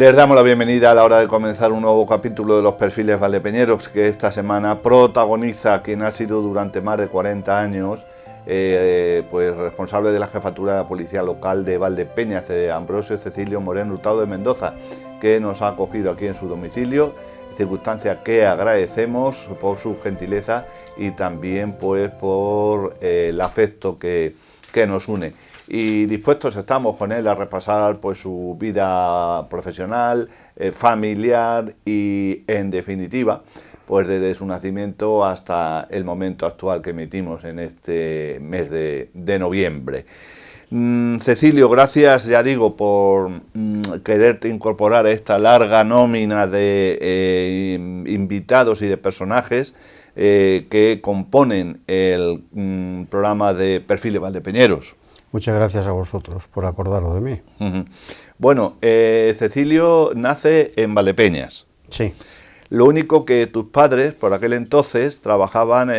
Les damos la bienvenida a la hora de comenzar un nuevo capítulo de los perfiles valdepeñeros, que esta semana protagoniza quien ha sido durante más de 40 años pues responsable de la jefatura de la policía local de Valdepeñas, Ambrosio Cecilio Moreno Hurtado de Mendoza, que nos ha acogido aquí en su domicilio, circunstancia que agradecemos por su gentileza y también pues por el afecto que nos une. Y dispuestos estamos con él a repasar pues su vida profesional, familiar y en definitiva pues desde su nacimiento hasta el momento actual que emitimos en este mes de noviembre. Cecilio, gracias, ya digo, por quererte incorporar a esta larga nómina de invitados y de personajes que componen el programa de Perfiles Valdepeñeros. Muchas gracias a vosotros por acordaros de mí. Bueno, Cecilio nace en Valdepeñas. Sí. Lo único que tus padres, por aquel entonces, trabajaban,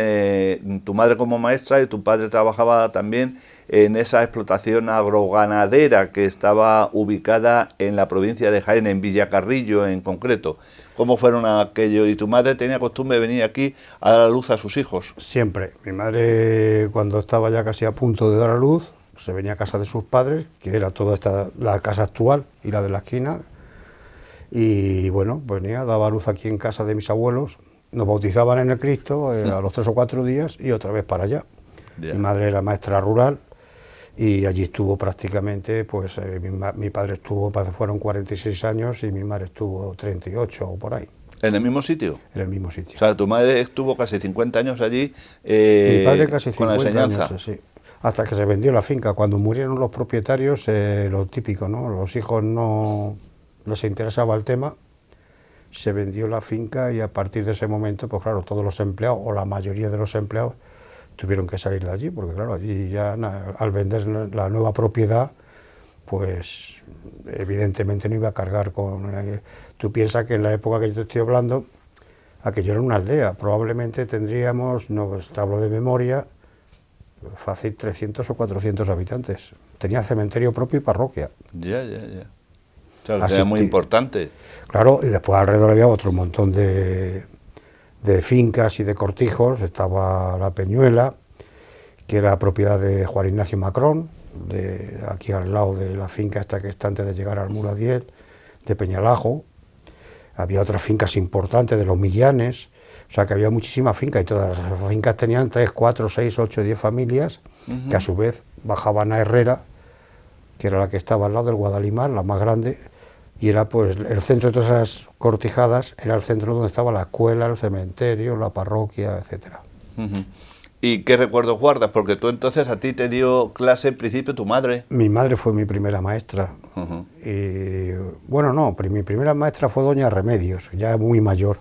tu madre como maestra y tu padre trabajaba también en esa explotación agroganadera que estaba ubicada en la provincia de Jaén, en Villacarrillo en concreto. ¿Cómo fueron aquello? ¿Y tu madre tenía costumbre de venir aquí a dar a luz a sus hijos? Siempre. Mi madre, cuando estaba ya casi a punto de dar a luz, se venía a casa de sus padres, que era toda la casa actual y la de la esquina, y bueno, venía, daba a luz aquí en casa de mis abuelos, nos bautizaban en el Cristo a los 3 o 4 días y otra vez para allá. Yeah. Mi madre era maestra rural y allí estuvo prácticamente, pues mi padre estuvo, fueron 46 años y mi madre estuvo 38 o por ahí. ¿En el mismo sitio? En el mismo sitio. O sea, tu madre estuvo casi 50 años allí mi padre casi 50 con la enseñanza. Años, sí. Hasta que se vendió la finca. Cuando murieron los propietarios, lo típico, ¿no? Los hijos no les interesaba el tema, se vendió la finca y a partir de ese momento, pues claro, todos los empleados, o la mayoría de los empleados, tuvieron que salir de allí, porque claro, allí ya al vender la nueva propiedad, pues evidentemente no iba a cargar con... tú piensas que en la época que yo te estoy hablando, aquello era una aldea, probablemente tendríamos, no te hablo de memoria, fácil 300 o 400 habitantes. Tenía cementerio propio y parroquia. Ya. Claro, era muy importante. Claro, y después alrededor había otro montón de fincas y de cortijos. Estaba la Peñuela, que era propiedad de Juan Ignacio Macrón, de aquí al lado de la finca esta que está antes de llegar al Muradiel, de Peñalajo. Había otras fincas importantes de los Millanes. O sea que había muchísimas fincas y todas las fincas tenían 3, 4, 6, 8, 10 familias que a su vez bajaban a Herrera, que era la que estaba al lado del Guadalimar, la más grande, y era pues el centro de todas esas cortijadas, era el centro donde estaba la escuela, el cementerio, la parroquia, etcétera. ¿Y qué recuerdos guardas? Porque tú entonces a ti te dio clase en principio tu madre. Mi madre fue mi primera maestra. Y, bueno, no, mi primera maestra fue doña Remedios, ya muy mayor,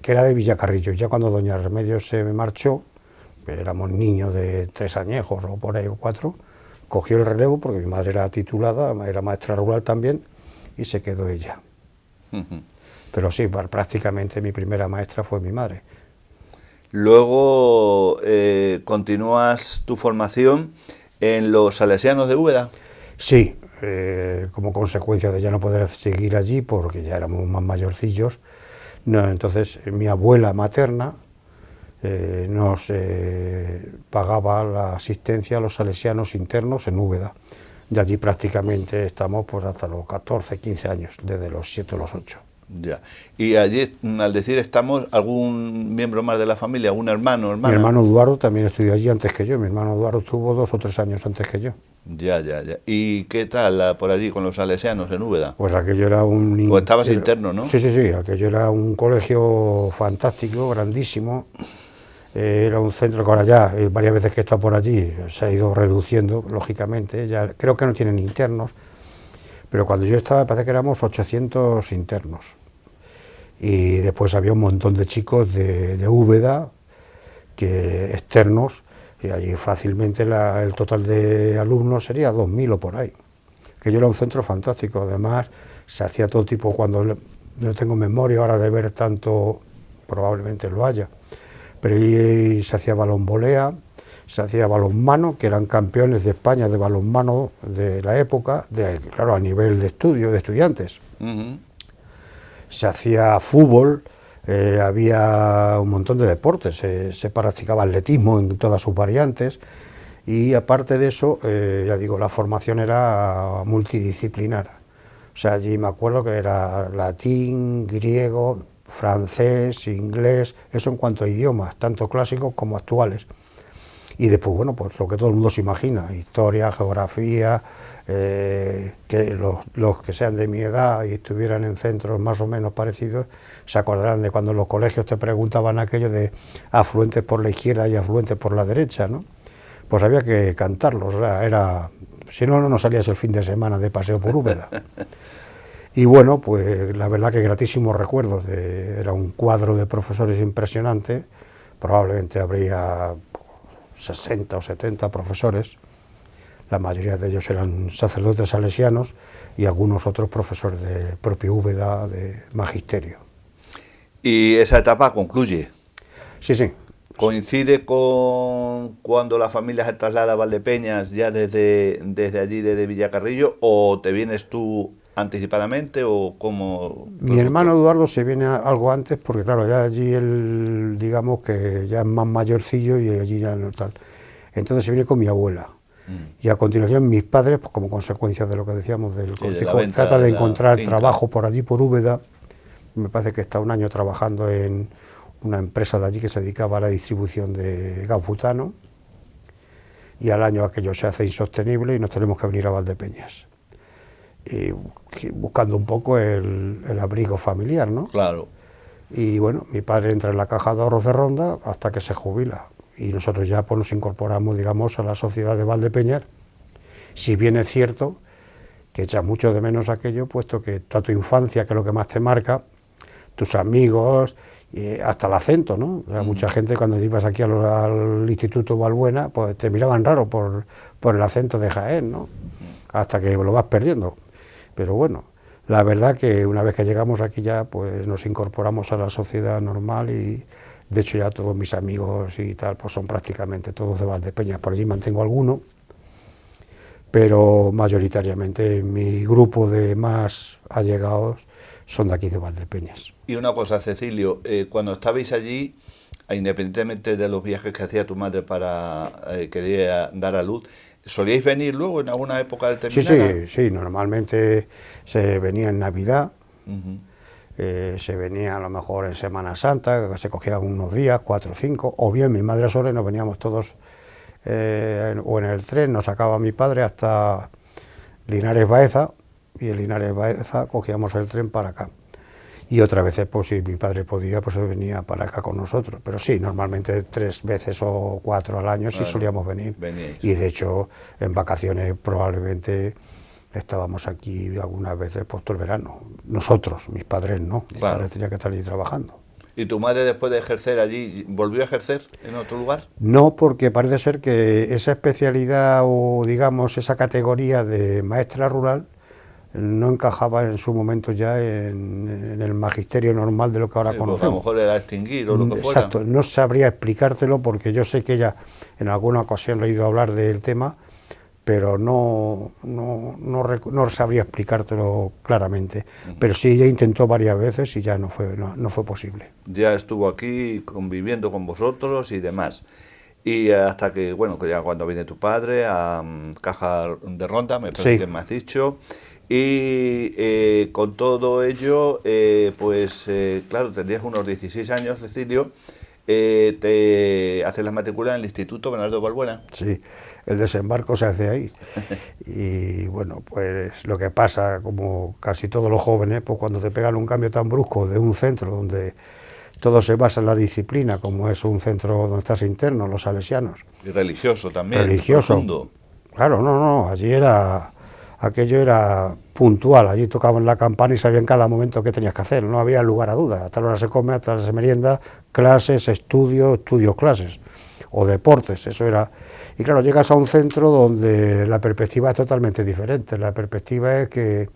que era de Villacarrillo. Ya cuando doña Remedios se me marchó, éramos niños de 3 añejos o por ahí o 4, cogió el relevo porque mi madre era titulada, era maestra rural también, y se quedó ella. Pero sí, prácticamente mi primera maestra fue mi madre. Luego continúas tu formación en los Salesianos de Úbeda. Sí, como consecuencia de ya no poder seguir allí porque ya éramos más mayorcillos. No, entonces mi abuela materna nos pagaba la asistencia a los salesianos internos en Úbeda. Y allí prácticamente estamos pues hasta los 14, 15 años, desde los 7 o los 8. Ya. Y allí, al decir estamos, ¿algún miembro más de la familia, algún hermano, hermana? Mi hermano Eduardo también estudió allí antes que yo. Mi hermano Eduardo estuvo 2 o 3 años antes que yo. Ya. ¿Y qué tal por allí con los salesianos en Úbeda? Pues aquello era un... Pues estabas interno, ¿no? Sí, aquello era un colegio fantástico, grandísimo. Era un centro que ahora ya, varias veces que he estado por allí, se ha ido reduciendo, lógicamente. Ya creo que no tienen internos, pero cuando yo estaba, parece que éramos 800 internos. Y después había un montón de chicos de Úbeda, externos, y allí fácilmente el total de alumnos sería 2000 o por ahí. Que yo era un centro fantástico, además se hacía todo tipo, cuando no tengo memoria ahora de ver tanto, probablemente lo haya, pero ahí se hacía balonvolea, se hacía balonmano, que eran campeones de España de balonmano de la época, claro, a nivel de estudio, de estudiantes. Se hacía fútbol, había un montón de deportes, se practicaba atletismo en todas sus variantes, y aparte de eso, ya digo, la formación era multidisciplinar. O sea, allí me acuerdo que era latín, griego, francés, inglés, eso en cuanto a idiomas, tanto clásicos como actuales. Y después, bueno, pues lo que todo el mundo se imagina, historia, geografía, que los que sean de mi edad y estuvieran en centros más o menos parecidos, se acordarán de cuando en los colegios te preguntaban aquello de afluentes por la izquierda y afluentes por la derecha, ¿no? Pues había que cantarlos, si no, no salías el fin de semana de paseo por Úbeda. Y bueno, pues la verdad que gratísimos recuerdos, era un cuadro de profesores impresionante, probablemente habría 60 o 70 profesores, la mayoría de ellos eran sacerdotes salesianos y algunos otros profesores de propio Úbeda, de magisterio. ¿Y esa etapa concluye? Sí, sí. ¿Coincide con cuando la familia se traslada a Valdepeñas ya desde allí, desde Villacarrillo, o te vienes tú anticipadamente o cómo? Mi hermano Eduardo se viene algo antes porque claro, ya allí él, digamos que ya es más mayorcillo y allí ya no tal. Entonces se viene con mi abuela. Y a continuación mis padres, pues como consecuencia de lo que decíamos del cortijo, trata de encontrar trabajo por allí, por Úbeda. Me parece que está un año trabajando en una empresa de allí que se dedicaba a la distribución de gas butano, y al año aquello se hace insostenible y nos tenemos que venir a Valdepeñas. Y buscando un poco el abrigo familiar, ¿no? Claro. Y bueno, mi padre entra en la Caja de Ahorros de Ronda hasta que se jubila, y nosotros ya pues nos incorporamos, digamos, a la sociedad de Valdepeñas, si bien es cierto que echas mucho de menos aquello, puesto que toda tu infancia, que es lo que más te marca, tus amigos, hasta el acento, ¿no? O sea, mucha gente cuando ibas aquí al Instituto Valbuena, pues te miraban raro por el acento de Jaén, ¿no? Hasta que lo vas perdiendo. Pero bueno, la verdad que una vez que llegamos aquí ya, pues nos incorporamos a la sociedad normal, y de hecho ya todos mis amigos y tal, pues son prácticamente todos de Valdepeñas. Por allí mantengo alguno, pero mayoritariamente mi grupo de más allegados son de aquí de Valdepeñas. Y una cosa, Cecilio, cuando estabais allí, independientemente de los viajes que hacía tu madre para quería dar a luz, ¿solíais venir luego en alguna época determinada? Sí, normalmente se venía en Navidad, se venía a lo mejor en Semana Santa, que se cogían unos días, 4 o 5, o bien mi madre sola y nos veníamos todos, o en el tren, nos sacaba mi padre hasta Linares Baeza, y en Linares Baeza cogíamos el tren para acá. Y otras veces, pues si mi padre podía, pues venía para acá con nosotros. Pero sí, normalmente 3 veces o 4 al año sí solíamos venir. Veníais. Y de hecho, en vacaciones probablemente estábamos aquí algunas veces pues todo el verano. Nosotros, mis padres no. Mi padre tenía que estar allí trabajando. ¿Y tu madre, después de ejercer allí, volvió a ejercer en otro lugar? No, porque parece ser que esa especialidad o, digamos, esa categoría de maestra rural no encajaba en su momento ya en el magisterio normal de lo que ahora conocemos. A lo mejor era extinguir o lo que fuera. Exacto, no sabría explicártelo porque yo sé que ella en alguna ocasión le he oído hablar del tema, pero no sabría explicártelo claramente. Pero sí, ella intentó varias veces y ya no fue posible. Ya estuvo aquí conviviendo con vosotros y demás. Y hasta que, bueno, que ya cuando viene tu padre a Caja de Ronda, me parece que me has dicho. Y con todo ello, claro, tendrías unos 16 años, Cecilio, te haces la matrícula en el Instituto Bernardo Balbuena. Sí, el desembarco se hace ahí. Y bueno, pues lo que pasa, como casi todos los jóvenes, pues cuando te pegan un cambio tan brusco de un centro donde todo se basa en la disciplina, como es un centro donde estás interno, los salesianos. Y religioso también. Religioso. Profundo. Claro, no, allí aquello era puntual, allí tocaban la campana y sabían cada momento qué tenías que hacer, no había lugar a dudas, a tal hora se come, a tal hora se merienda, clases, estudios, clases, o deportes, eso era. Y claro, llegas a un centro donde la perspectiva es totalmente diferente, la perspectiva es que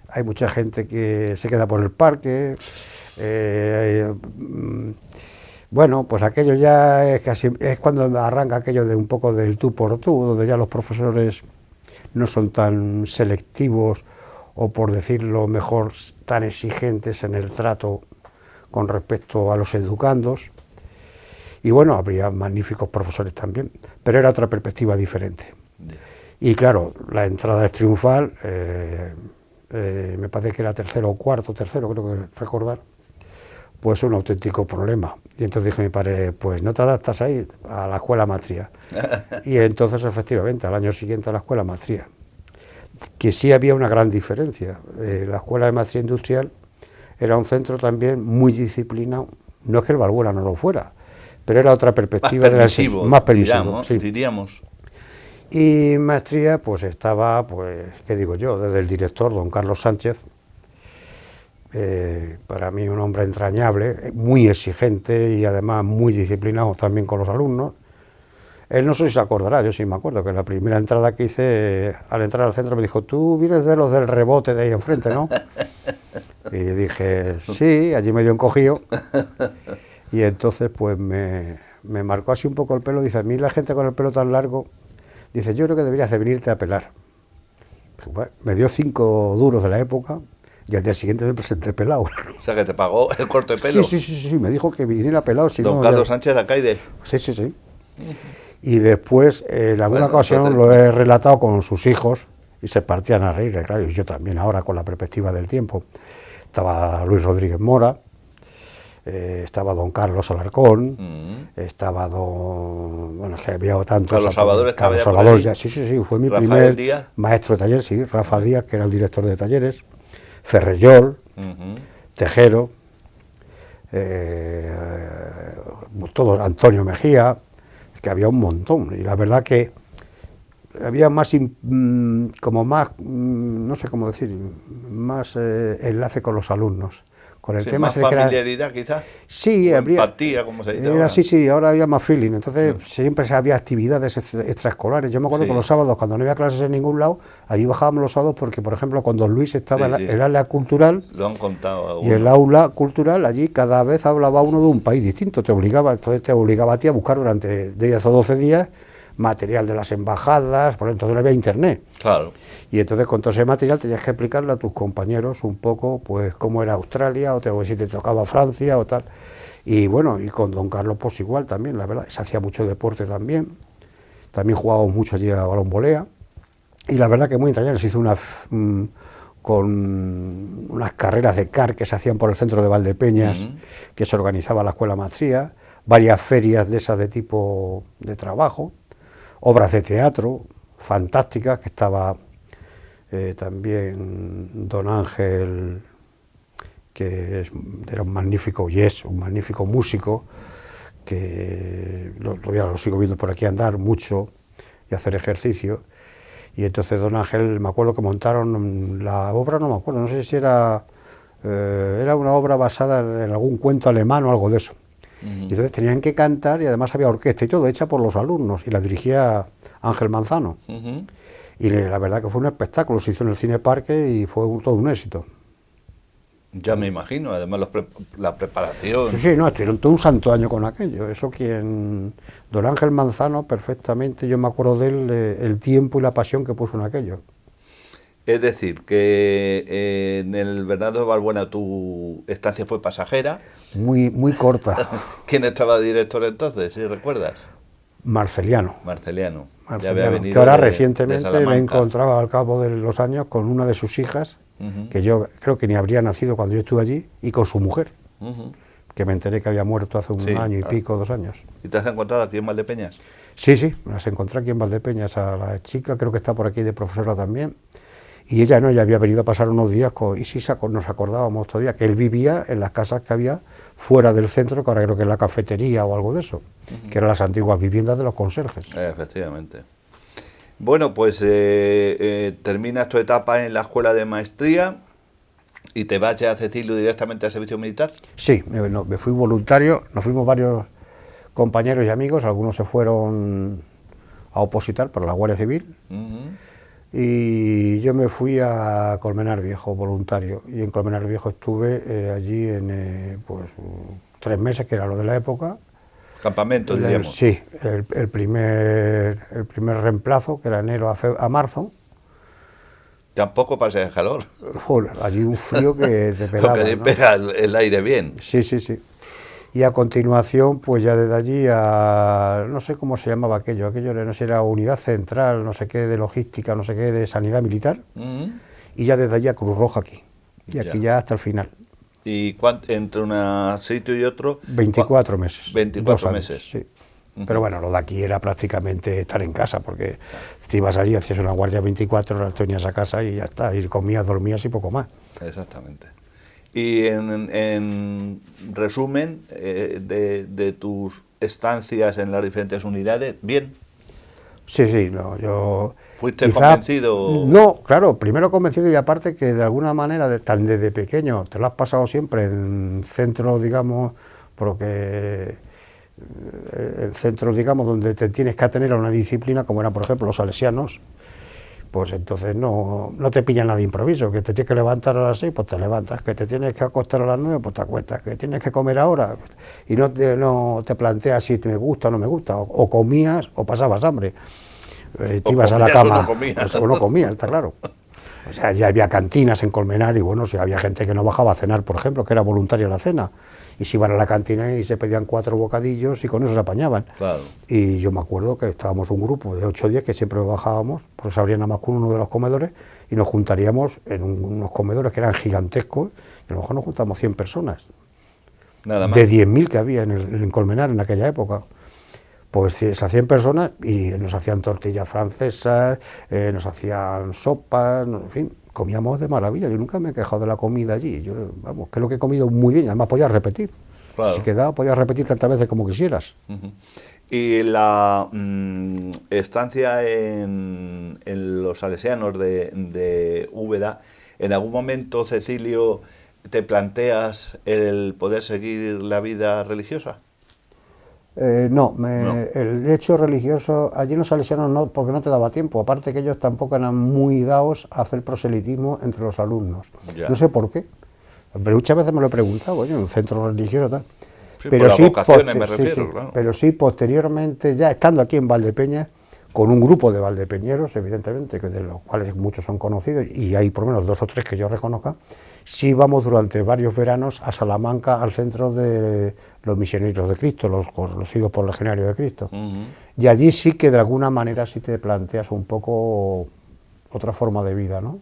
hay mucha gente que se queda por el parque, Bueno, pues aquello ya es casi, es cuando arranca aquello de un poco del tú por tú, donde ya los profesores no son tan selectivos o, por decirlo mejor, tan exigentes en el trato con respecto a los educandos. Y bueno, habría magníficos profesores también, pero era otra perspectiva diferente. Y claro, la entrada es triunfal, me parece que era tercero, creo que recordar, pues un auténtico problema. Y entonces dije a mi padre, pues no te adaptas ahí a la escuela Matria. Y entonces efectivamente, al año siguiente a la escuela Matria. Que sí había una gran diferencia. La escuela de Matria Industrial era un centro también muy disciplinado. No es que el Balbuena no lo fuera, pero era otra perspectiva más permisivo, diríamos. Y Maestría, pues estaba, pues, ¿qué digo yo?, desde el director, don Carlos Sánchez, para mí un hombre entrañable, muy exigente y además muy disciplinado también con los alumnos. Él no sé si se acordará, yo sí me acuerdo que la primera entrada que hice al entrar al centro me dijo, tú vienes de los del rebote de ahí enfrente, ¿no? Y dije, sí, allí medio encogido. Y entonces pues me marcó así un poco el pelo, dice, a mí la gente con el pelo tan largo, dice, yo creo que deberías de venirte a pelar. Pues, bueno, me dio 5 duros de la época y al día siguiente me presenté pelado. O sea, que te pagó el corte de pelo. Sí, me dijo que viniera pelado. Si don no, Carlos ya... Sánchez de Acaide. Sí. Y después, en alguna ocasión, entonces... lo he relatado con sus hijos y se partían a reír, claro, y yo también ahora con la perspectiva del tiempo. Estaba Luis Rodríguez Mora, estaba don Carlos Alarcón, estaba don... Bueno, es que había tantos... Carlos Salvador estaba Carlos ya Salvador, por allí. ya, sí, fue mi Rafael primer Díaz. Maestro de taller, sí, Rafa Díaz, que era el director de talleres, Ferreyol, Tejero, todos, Antonio Mejía, que había un montón, y la verdad que había más, como más, no sé cómo decir, más enlace con los alumnos. Con el tema más familiaridad, quizás. Sí, habría. Empatía, como se dice era, ahora. Sí, ahora había más feeling. Entonces siempre había actividades extraescolares. Yo me acuerdo que los sábados, cuando no había clases en ningún lado, allí bajábamos los sábados porque, por ejemplo, cuando Luis estaba en el aula cultural. Lo han contado. Y el aula cultural, allí cada vez hablaba uno de un país distinto. Entonces te obligaba a ti a buscar durante 10 o 12 días material de las embajadas, por entonces no había internet. Claro. Y entonces con todo ese material tenías que explicarle a tus compañeros un poco pues cómo era Australia, o si te tocaba Francia o tal. Y bueno, y con don Carlos pues igual también, la verdad, se hacía mucho deporte también. También jugábamos mucho allí a balón volea. Y la verdad que muy entrañable, se hizo con unas carreras de kart que se hacían por el centro de Valdepeñas, que se organizaba la Escuela Matria, varias ferias de esas de tipo de trabajo, obras de teatro fantásticas, que estaba también don Ángel, que era un magnífico, y es un magnífico músico, que lo sigo viendo por aquí andar mucho y hacer ejercicio. Y entonces don Ángel, me acuerdo que montaron la obra, no me acuerdo, no sé si era una obra basada en algún cuento alemán o algo de eso. Y entonces tenían que cantar y además había orquesta y todo, hecha por los alumnos, y la dirigía Ángel Manzano. Y la verdad que fue un espectáculo, se hizo en el Cine Parque y fue todo un éxito. Ya me imagino, además la preparación. Sí, no, estuvieron todo un santo año con aquello. Eso don Ángel Manzano, perfectamente, yo me acuerdo de él, el tiempo y la pasión que puso en aquello. Es decir, que en el Bernardo de Balbuena tu estancia fue pasajera. Muy corta. ¿Quién estaba director entonces, si recuerdas? Marceliano. Ya había venido que ahora recientemente me he encontrado al cabo de los años con una de sus hijas, que yo creo que ni habría nacido cuando yo estuve allí, y con su mujer, que me enteré que había muerto hace un año y pico, 2 años. ¿Y te has encontrado aquí en Valdepeñas? Sí, me las encontré aquí en Valdepeñas, a la chica, creo que está por aquí de profesora también, y ella había venido a pasar unos días, y sí nos acordábamos todavía, que él vivía en las casas que había fuera del centro, que ahora creo que es la cafetería o algo de eso, que eran las antiguas viviendas de los conserjes. Efectivamente. Bueno, pues terminas tu etapa en la escuela de maestría y te vas ya, Cecilio, directamente al servicio militar. Sí, me fui voluntario, nos fuimos varios compañeros y amigos, algunos se fueron a opositar para la Guardia Civil, y yo me fui a Colmenar Viejo voluntario, y en Colmenar Viejo estuve allí pues 3 meses, que era lo de la época. Campamento, diríamos. Sí, el primer reemplazo, que era enero a marzo. Tampoco pasa de calor. Joder, allí un frío que te pelaba, Porque ¿no? pega el aire bien. Sí, sí, sí. Y a continuación, pues ya desde allí a, no sé cómo se llamaba aquello no sé, era Unidad Central, no sé qué, de Logística, no sé qué, de Sanidad Militar, y ya desde allí a Cruz Roja aquí, y aquí ya hasta el final. ¿Y entre un sitio y otro? 24 meses. 24 meses. Sí. Pero bueno, lo de aquí era prácticamente estar en casa, porque si ibas allí, hacías una guardia 24 horas, te venías a casa y ya está, y comías, dormías y poco más. Exactamente. Y en resumen de tus estancias en las diferentes unidades, ¿bien? Sí, sí, no, yo... ¿Fuiste convencido? No, claro, primero convencido y aparte que de alguna manera, tan desde pequeño, te lo has pasado siempre en centros, digamos, porque en centros, digamos, donde te tienes que atener a una disciplina, como eran, por ejemplo, los salesianos, pues entonces no te pillan nada de improviso, que te tienes que levantar a las 6, pues te levantas, que te tienes que acostar a las 9, pues te acuestas, que tienes que comer ahora, y no te planteas si me gusta o no me gusta, o comías o pasabas hambre, te ibas a la cama, o no comías, está claro. O sea, ya había cantinas en Colmenar y bueno, si había gente que no bajaba a cenar, por ejemplo, que era voluntaria la cena, y se iban a la cantina y se pedían 4 bocadillos y con eso se apañaban. Claro. Y yo me acuerdo que estábamos un grupo de 8 o 10 que siempre bajábamos, porque se abría nada más con uno de los comedores y nos juntaríamos en unos comedores que eran gigantescos, y a lo mejor nos juntamos 100 personas. Nada más. De 10.000 que había en Colmenar en aquella época. Pues se hacían personas y nos hacían tortillas francesas, nos hacían sopas, en fin, comíamos de maravilla. Yo nunca me he quejado de la comida allí. Yo, vamos, creo que he comido muy bien, además podías repetir. Claro. Si quedaba, podías repetir tantas veces como quisieras. Y la estancia en los salesianos de Úbeda, ¿en algún momento, Cecilio, te planteas el poder seguir la vida religiosa? No, el hecho religioso, allí en los salesianos no, porque no te daba tiempo, aparte que ellos tampoco eran muy dados a hacer proselitismo entre los alumnos. Ya. No sé por qué, pero muchas veces me lo he preguntado, oye, en un centro religioso tal. Sí, pero por las vocaciones me refiero, sí, claro. Pero sí, posteriormente, ya estando aquí en Valdepeñas, con un grupo de valdepeñeros, evidentemente, de los cuales muchos son conocidos, y hay por lo menos 2 o 3 que yo reconozca, sí vamos durante varios veranos a Salamanca, al centro de los misioneros de Cristo, los conocidos por Legionarios de Cristo. Y allí sí que de alguna manera sí te planteas un poco otra forma de vida, ¿no?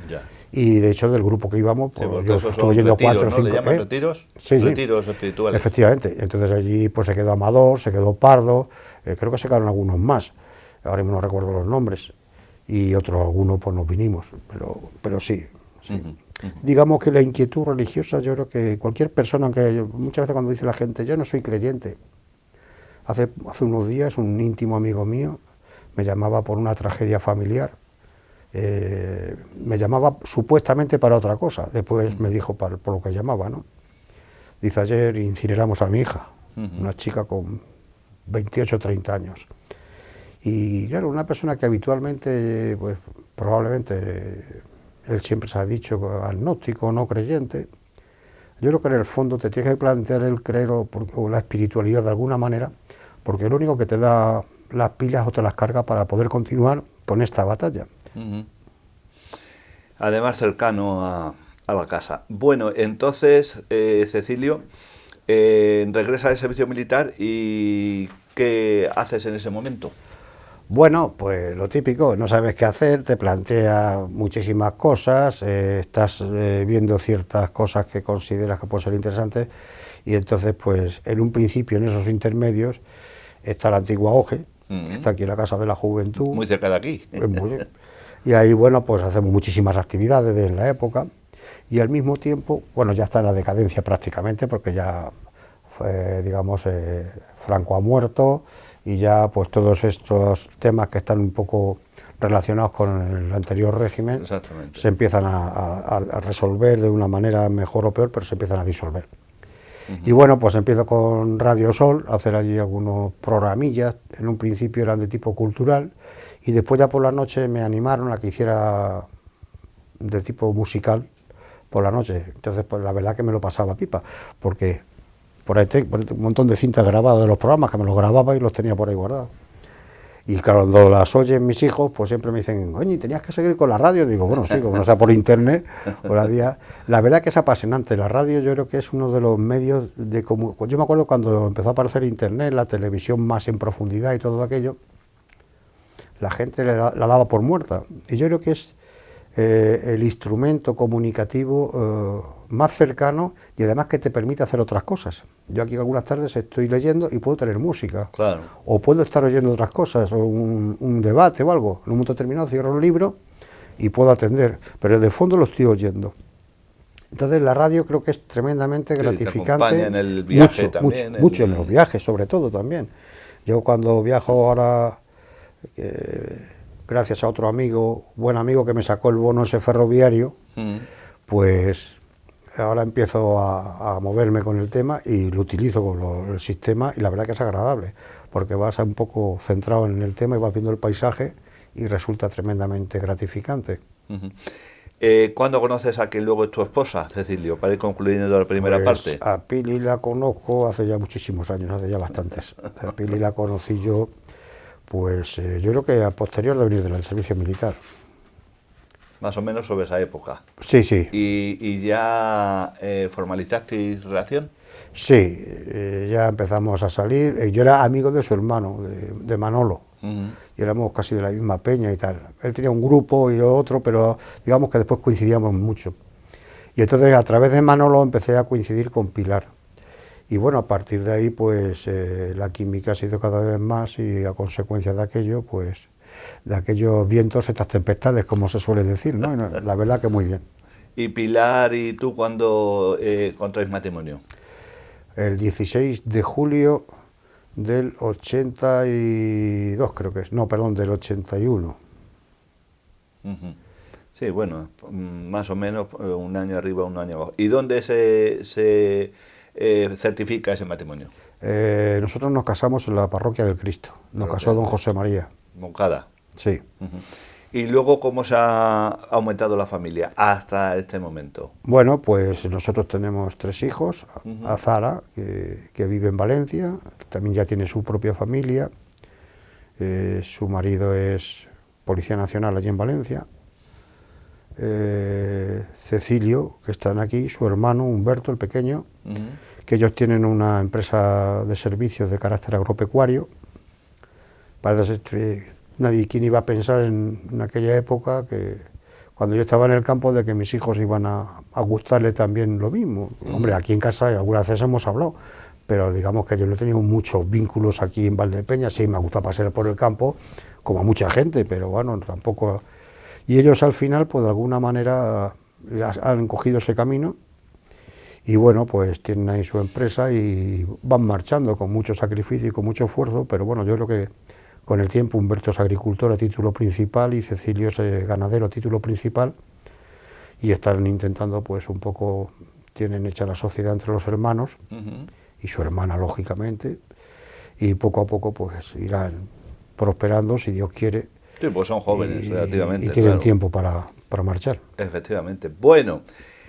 Ya. Y de hecho del grupo que íbamos, pues sí, yo estuve yendo retiros, 4 o 5... ¿no? ¿Le llaman retiros? Sí, retiros espirituales. Efectivamente. Entonces allí pues se quedó Amador, se quedó Pardo, creo que se quedaron algunos más, ahora mismo no recuerdo los nombres, y algunos pues nos vinimos, pero sí. Digamos que la inquietud religiosa, yo creo que cualquier persona, aunque muchas veces cuando dice la gente, yo no soy creyente, hace unos días un íntimo amigo mío me llamaba por una tragedia familiar, me llamaba supuestamente para otra cosa, después me dijo por lo que llamaba, ¿no? Dice, ayer incineramos a mi hija, una chica con 28 o 30 años, y claro, una persona que habitualmente, pues probablemente... Él siempre se ha dicho agnóstico, no creyente. Yo creo que en el fondo te tienes que plantear el creer o la espiritualidad de alguna manera, porque es lo único que te da las pilas o te las carga para poder continuar con esta batalla. Además cercano a la casa. Bueno, entonces, Cecilio, regresa del servicio militar y ¿qué haces en ese momento? Bueno, pues lo típico, no sabes qué hacer, te planteas muchísimas cosas, estás viendo ciertas cosas que consideras que pueden ser interesantes y entonces pues en un principio en esos intermedios está la antigua OGE, que está aquí en la Casa de la Juventud. Muy cerca de aquí. Y ahí bueno pues hacemos muchísimas actividades en la época y al mismo tiempo, bueno ya está en la decadencia prácticamente porque ya digamos Franco ha muerto, y ya pues todos estos temas que están un poco relacionados con el anterior régimen se empiezan a resolver de una manera mejor o peor, pero se empiezan a disolver. Y bueno, pues empiezo con Radio Sol, a hacer allí algunos programillas, en un principio eran de tipo cultural, y después ya por la noche me animaron a que hiciera de tipo musical por la noche. Entonces pues la verdad que me lo pasaba pipa, porque por ahí tengo un montón de cintas grabadas de los programas que me los grababa y los tenía por ahí guardados. Y claro, cuando las oyen mis hijos, pues siempre me dicen, oye, tenías que seguir con la radio. Digo, bueno, sí, como no sea por internet, por la día. La verdad que es apasionante. La radio yo creo que es uno de los medios de comunicación. Yo me acuerdo cuando empezó a aparecer internet, la televisión más en profundidad y todo aquello, la gente la daba por muerta. Y yo creo que es el instrumento comunicativo más cercano y además que te permite hacer otras cosas. Yo aquí algunas tardes estoy leyendo y puedo tener música, claro, o puedo estar oyendo otras cosas, o un debate o algo. En un momento determinado cierro el libro y puedo atender, pero de fondo lo estoy oyendo. Entonces la radio creo que es tremendamente gratificante. Te acompaña en el viaje también. Mucho en los viajes, sobre todo también. Yo cuando viajo ahora, gracias a otro amigo, buen amigo que me sacó el bono ese ferroviario, pues ahora empiezo a moverme con el tema y lo utilizo con el sistema y la verdad que es agradable, porque vas un poco centrado en el tema y vas viendo el paisaje y resulta tremendamente gratificante. ¿Cuándo conoces a quien luego es tu esposa, Cecilio? Para ir concluyendo la primera parte. A Pili la conozco hace ya muchísimos años, hace ya bastantes. A Pili la conocí yo, pues yo creo que a posterior de venir del servicio militar. Más o menos sobre esa época. Sí, sí. ¿Y ya formalizasteis relación? Sí, ya empezamos a salir. Yo era amigo de su hermano, de Manolo, y éramos casi de la misma peña y tal. Él tenía un grupo y yo otro, pero digamos que después coincidíamos mucho. Y entonces a través de Manolo empecé a coincidir con Pilar. Y bueno, a partir de ahí pues la química ha sido cada vez más y a consecuencia de aquello, pues de aquellos vientos, estas tempestades, como se suele decir, ¿no? Y la verdad que muy bien. ¿Y Pilar y tú cuándo contraéis matrimonio? El 16 de julio del 82, creo que es. No, perdón, del 81. Sí, bueno, más o menos un año arriba, un año abajo. ¿Y dónde se certifica ese matrimonio? Nosotros nos casamos en la Parroquia del Cristo. Nos casó don José María. Moncada. Sí. ¿Y luego cómo se ha aumentado la familia hasta este momento? Bueno, pues nosotros tenemos 3 hijos. A Zara, que vive en Valencia, también ya tiene su propia familia. Su marido es Policía Nacional allí en Valencia. Cecilio, que están aquí, su hermano Humberto, el pequeño, que ellos tienen una empresa de servicios de carácter agropecuario. Parece ser que nadie quien iba a pensar en aquella época, que cuando yo estaba en el campo, de que mis hijos iban a gustarle también lo mismo. Hombre, aquí en casa algunas veces hemos hablado, pero digamos que yo no he tenido muchos vínculos aquí en Valdepeñas. Sí, me gusta pasear por el campo, como a mucha gente, pero bueno, tampoco... Y ellos al final, pues de alguna manera han cogido ese camino y bueno, pues tienen ahí su empresa y van marchando con mucho sacrificio y con mucho esfuerzo, pero bueno, yo creo que con el tiempo Humberto es agricultor a título principal y Cecilio es ganadero a título principal y están intentando pues un poco, tienen hecha la sociedad entre los hermanos y su hermana lógicamente, y poco a poco pues irán prosperando si Dios quiere. Sí, pues son jóvenes relativamente. Y tienen tiempo para marchar. Efectivamente. Bueno,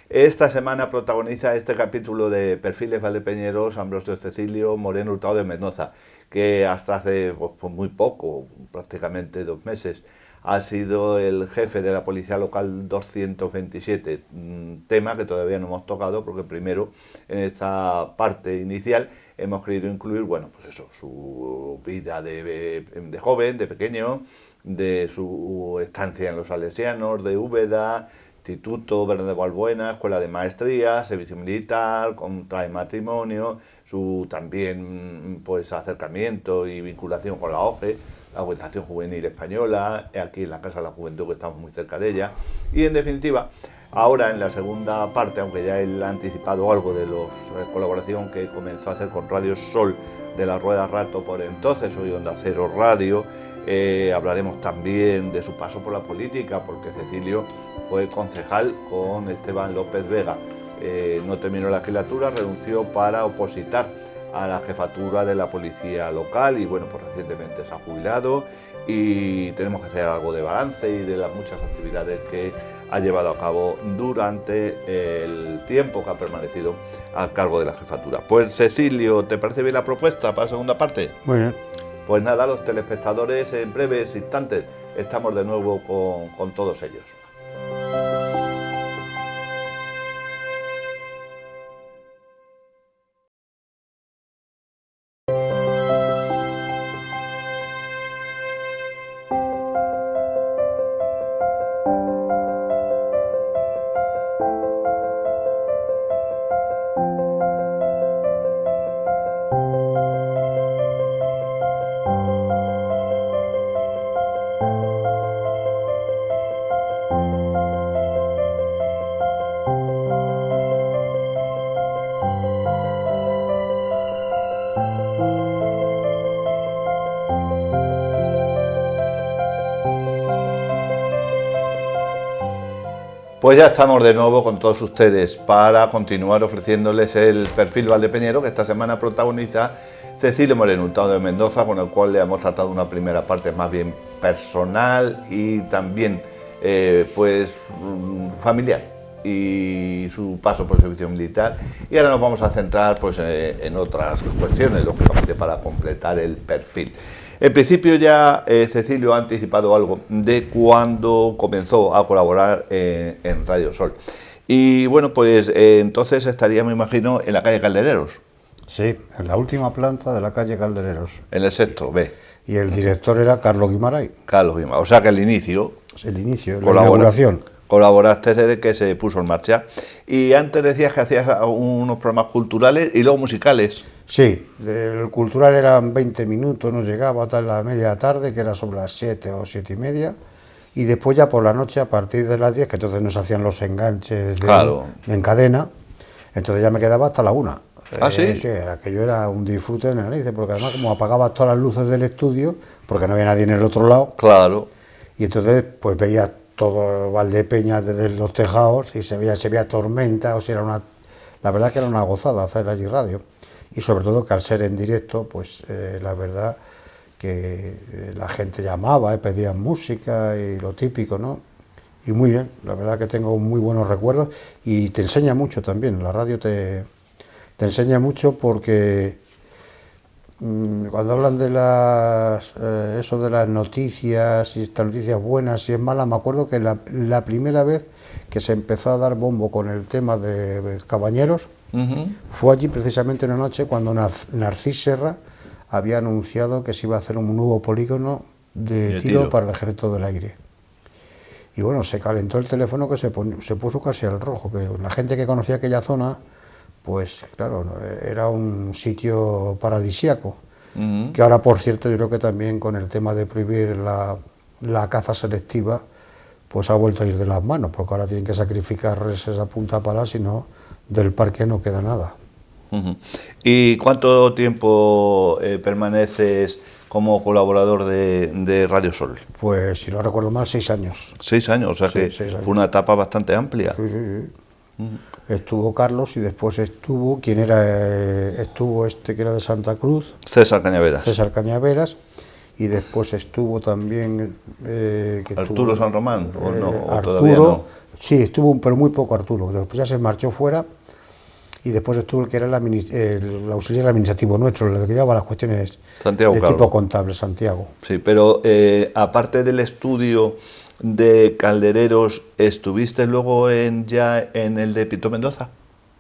esta semana protagoniza este capítulo de Perfiles Valdepeñeros Ambrosio Cecilio Moreno Hurtado de Mendoza, que hasta hace pues muy poco, prácticamente 2 meses, ha sido el jefe de la Policía Local 227, un tema que todavía no hemos tocado porque primero en esta parte inicial hemos querido incluir, bueno, pues eso, su vida de joven, de pequeño, de su estancia en los Salesianos, de Úbeda, Instituto Verde de Balbuena, Escuela de Maestría, Servicio Militar, contrae matrimonio, su también pues acercamiento y vinculación con la OGE, la Organización Juvenil Española, aquí en la Casa de la Juventud, que estamos muy cerca de ella, y en definitiva, ahora en la segunda parte, aunque ya él ha anticipado algo de la colaboración que comenzó a hacer con Radio Sol de la Rueda Rato por entonces, hoy Onda Cero Radio, hablaremos también de su paso por la política, porque Cecilio fue concejal con Esteban López Vega. No terminó la legislatura, renunció para opositar a la jefatura de la policía local y bueno, pues recientemente se ha jubilado y tenemos que hacer algo de balance y de las muchas actividades que ha llevado a cabo durante el tiempo que ha permanecido al cargo de la jefatura. Pues Cecilio, ¿te parece bien la propuesta para la segunda parte? Muy bien. Pues nada, los telespectadores, en breves instantes estamos de nuevo con todos ellos. Pues ya estamos de nuevo con todos ustedes para continuar ofreciéndoles el perfil Valdepeñero que esta semana protagoniza Cecilio Moreno Hurtado de Mendoza, con el cual le hemos tratado una primera parte más bien personal y también familiar, y su paso por el servicio militar. Y ahora nos vamos a centrar pues en otras cuestiones, lógicamente, para completar el perfil. En principio ya Cecilio ha anticipado algo de cuando comenzó a colaborar en Radio Sol. Y bueno, pues entonces estaría, me imagino, en la calle Caldereros. Sí, en la última planta de la calle Caldereros. En el sexto B. Y el director era Carlos Guimaray. Carlos Guimaray. O sea que el inicio, la inauguración. Colaboraste desde que se puso en marcha. Y antes decías que hacías unos programas culturales y luego musicales. Sí, el cultural eran 20 minutos, nos llegaba hasta la media tarde, que era sobre las 7 o 7 y media, y después ya por la noche, a partir de las 10, que entonces nos hacían los enganches en cadena, entonces ya me quedaba hasta la 1. ¿Ah, sí? Sí, aquello era un disfrute en la nariz, porque además como apagabas todas las luces del estudio, porque no había nadie en el otro lado, claro, y entonces pues veías todo Valdepeñas desde los tejados, y se veía tormenta, o sea, la verdad que era una gozada hacer allí radio. Y sobre todo que al ser en directo, pues la verdad que la gente llamaba, pedía música y lo típico, ¿no? Y muy bien, la verdad que tengo muy buenos recuerdos y te enseña mucho también, la radio te enseña mucho porque cuando hablan de eso de las noticias, si estas noticias buenas, si es mala, me acuerdo que la primera vez que se empezó a dar bombo con el tema de Cabañeros, fue allí precisamente una noche cuando Narcís Serra había anunciado que se iba a hacer un nuevo polígono de tiro para el Ejército del Aire. Y bueno, se calentó el teléfono que se puso casi al rojo, que la gente que conocía aquella zona, pues claro, era un sitio paradisíaco, que ahora, por cierto, yo creo que también con el tema de prohibir la caza selectiva, pues ha vuelto a ir de las manos, porque ahora tienen que sacrificar reses a punta pala, si no, del parque no queda nada. ¿Y cuánto tiempo permaneces como colaborador de Radio Sol? Pues si no recuerdo mal, 6 años. 6 años, o sea que fue una etapa bastante amplia. Sí. Estuvo Carlos y después estuvo, que era de Santa Cruz. César Cañaveras. Y después estuvo también... ¿Arturo San Román? ¿O no? ¿O Arturo, todavía no? Sí, estuvo, pero muy poco Arturo. Después ya se marchó fuera y después estuvo el que era el auxiliar administrativo nuestro, el que llevaba las cuestiones Santiago de Calvo. tipo contable, Santiago. Sí, pero aparte del estudio de Caldereros, ¿estuviste luego ya en el de Pito Mendoza?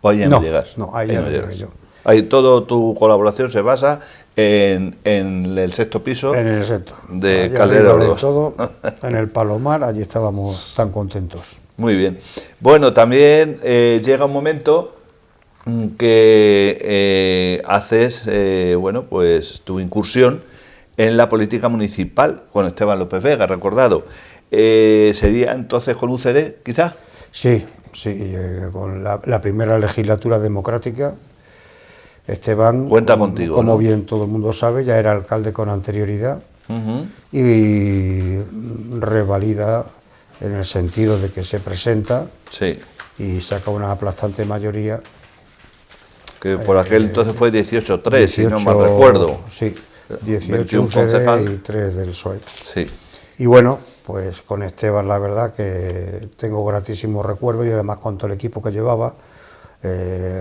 ¿O ahí ya no llegas? No, ahí ya no llegué yo. Ahí toda tu colaboración se basa en el sexto piso. En el sexto. De allí Caldereros. Todo, en el Palomar, allí estábamos tan contentos. Muy bien. Bueno, también llega un momento que haces, pues tu incursión en la política municipal con Esteban López Vega, recordado. ¿Sería entonces con UCD, quizá? Sí, con la primera legislatura democrática. Esteban, cuenta contigo, como ¿no? bien todo el mundo sabe, ya era alcalde con anterioridad y revalida en el sentido de que se presenta y saca una aplastante mayoría. Que por aquel entonces fue 18-3, si no mal recuerdo. Sí, 18 UCD y 3 del PSOE. Sí. Y bueno, pues con Esteban la verdad que tengo gratísimos recuerdos y además con todo el equipo que llevaba,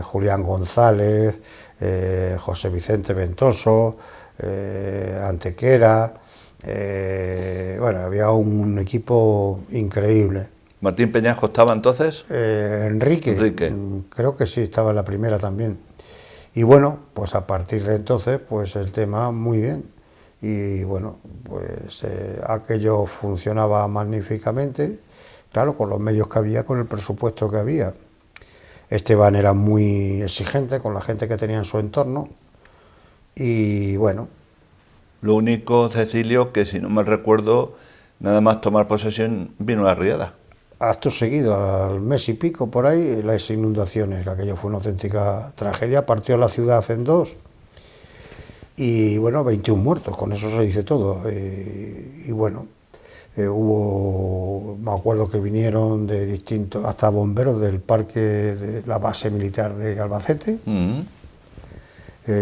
Julián González, José Vicente Ventoso, Antequera, bueno, había un equipo increíble. ¿Martín Peñasco estaba entonces? Enrique, creo que sí, estaba en la primera también. Y bueno, pues a partir de entonces, pues el tema muy bien. Y bueno, pues aquello funcionaba magníficamente, claro, con los medios que había, con el presupuesto que había. Esteban era muy exigente con la gente que tenía en su entorno y bueno. Lo único, Cecilio, que si no mal recuerdo, nada más tomar posesión vino la riada. Acto seguido, al mes y pico por ahí, las inundaciones, que aquello fue una auténtica tragedia, partió la ciudad en dos y bueno, 21 muertos, con eso se dice todo. Y bueno, me acuerdo que vinieron de distintos, hasta bomberos del parque de la base militar de Albacete.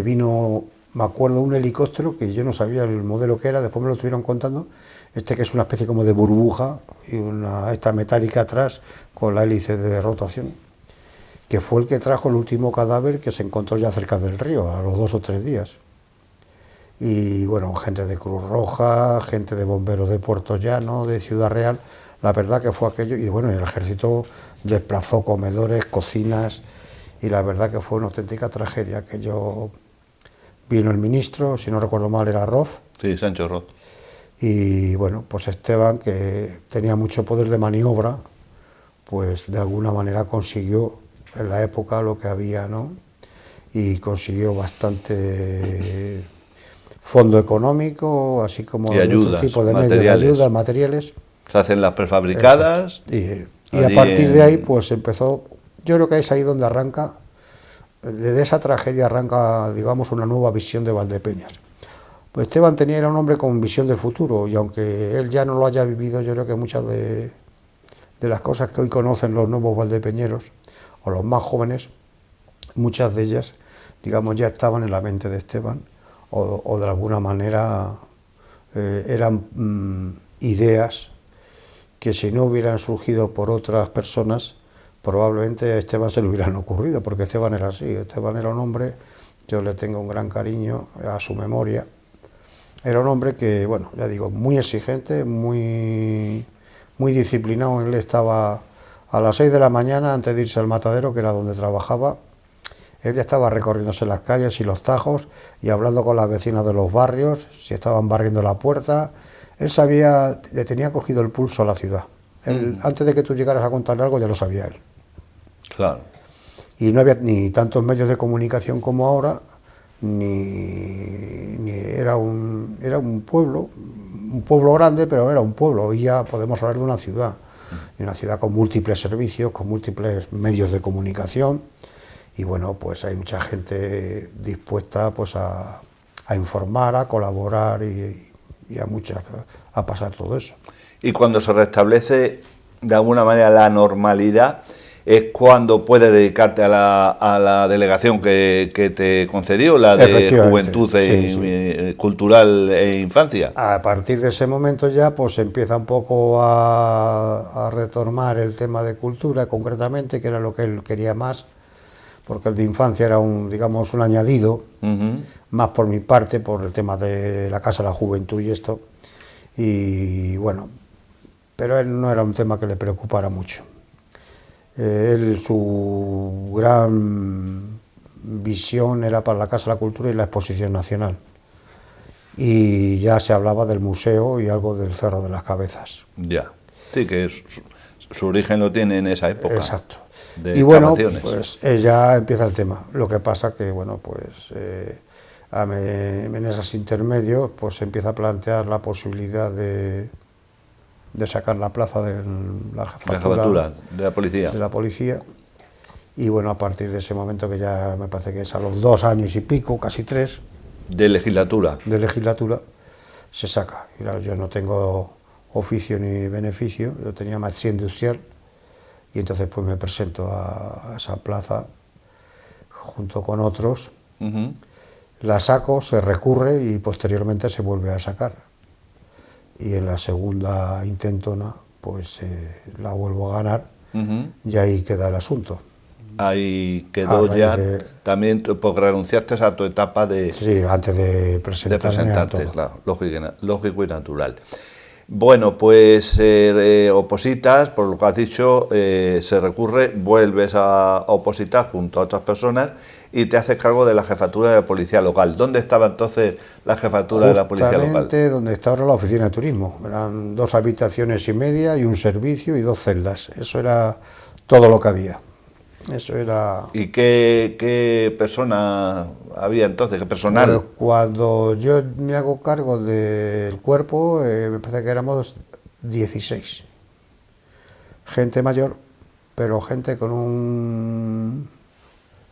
Vino, me acuerdo, un helicóptero que yo no sabía el modelo que era, después me lo estuvieron contando, que es una especie como de burbuja y esta metálica atrás con la hélice de rotación, que fue el que trajo el último cadáver que se encontró ya cerca del río, a los 2 o 3 días. Y bueno, gente de Cruz Roja, gente de bomberos de Puerto Llano, de Ciudad Real, la verdad que fue aquello, y bueno, el ejército desplazó comedores, cocinas, y la verdad que fue una auténtica tragedia. Aquello, vino el ministro, si no recuerdo mal era Roz. Sí, Sancho Roz. Y bueno, pues Esteban, que tenía mucho poder de maniobra, pues de alguna manera consiguió en la época lo que había, ¿no? Y consiguió bastante fondo económico, así como y ayudas, otro tipo de medios de ayuda, materiales. Se hacen las prefabricadas. Y a partir de ahí pues empezó, yo creo que es ahí donde arranca, desde esa tragedia arranca, digamos, una nueva visión de Valdepeñas. Pues Esteban era un hombre con visión de futuro, y aunque él ya no lo haya vivido, yo creo que muchas de las cosas que hoy conocen los nuevos valdepeñeros, o los más jóvenes, muchas de ellas, digamos, ya estaban en la mente de Esteban, o de alguna manera eran ideas que si no hubieran surgido por otras personas, probablemente a Esteban se le hubieran ocurrido, porque Esteban era así. Esteban era un hombre, yo le tengo un gran cariño a su memoria. Era un hombre que, bueno, ya digo, muy exigente, muy disciplinado. Él estaba a las 6 de la mañana, antes de irse al matadero, que era donde trabajaba, él ya estaba recorriéndose las calles y los tajos y hablando con las vecinas de los barrios, si estaban barriendo la puerta. Él sabía, le tenía cogido el pulso a la ciudad. Él, antes de que tú llegaras a contarle algo, ya lo sabía él. Claro. Y no había ni tantos medios de comunicación como ahora, ni era un pueblo grande, pero era un pueblo. Hoy ya podemos hablar de una ciudad, y una ciudad con múltiples servicios, con múltiples medios de comunicación, y bueno, pues hay mucha gente dispuesta pues a informar, a colaborar y a pasar todo eso. Y cuando se restablece de alguna manera la normalidad, es cuando puedes dedicarte a la delegación que te concedió, la de Juventud Cultural e Infancia. A partir de ese momento ya pues empieza un poco a retomar el tema de cultura, concretamente, que era lo que él quería más, porque el de infancia era un añadido, más por mi parte, por el tema de la Casa de la Juventud y esto, y bueno, pero él no era un tema que le preocupara mucho. Él, su gran visión era para la Casa de la Cultura y la Exposición Nacional, y ya se hablaba del museo y algo del Cerro de las Cabezas. Ya, sí, que su origen lo tiene en esa época. Exacto. De y bueno, pues ya empieza el tema. Lo que pasa que, bueno, pues en esos intermedios pues se empieza a plantear la posibilidad de sacar la plaza de la jefatura de la policía. Y bueno, a partir de ese momento, que ya me parece que es a los 2 años y pico, casi 3 de legislatura, se saca. Y claro, yo no tengo oficio ni beneficio, yo tenía maestría industrial, y entonces pues me presento a esa plaza junto con otros. La saco, se recurre y posteriormente se vuelve a sacar. y en la segunda intentona pues la vuelvo a ganar y ahí queda el asunto. Ahí quedó ya, también porque renunciaste a tu etapa de... Sí, antes de presentarte, claro, lógico y natural. Bueno, pues opositas, por lo que has dicho, se recurre, vuelves a opositar junto a otras personas y te haces cargo de la jefatura de la policía local. ¿Dónde estaba entonces la jefatura de la policía local? Justamente donde está ahora la oficina de turismo. Eran 2 habitaciones y media y un servicio y 2 celdas. Eso era todo lo que había. Eso era... ¿Y qué persona había entonces? ¿Qué personal? Pues cuando yo me hago cargo del cuerpo, me parece que éramos 16. Gente mayor, pero gente con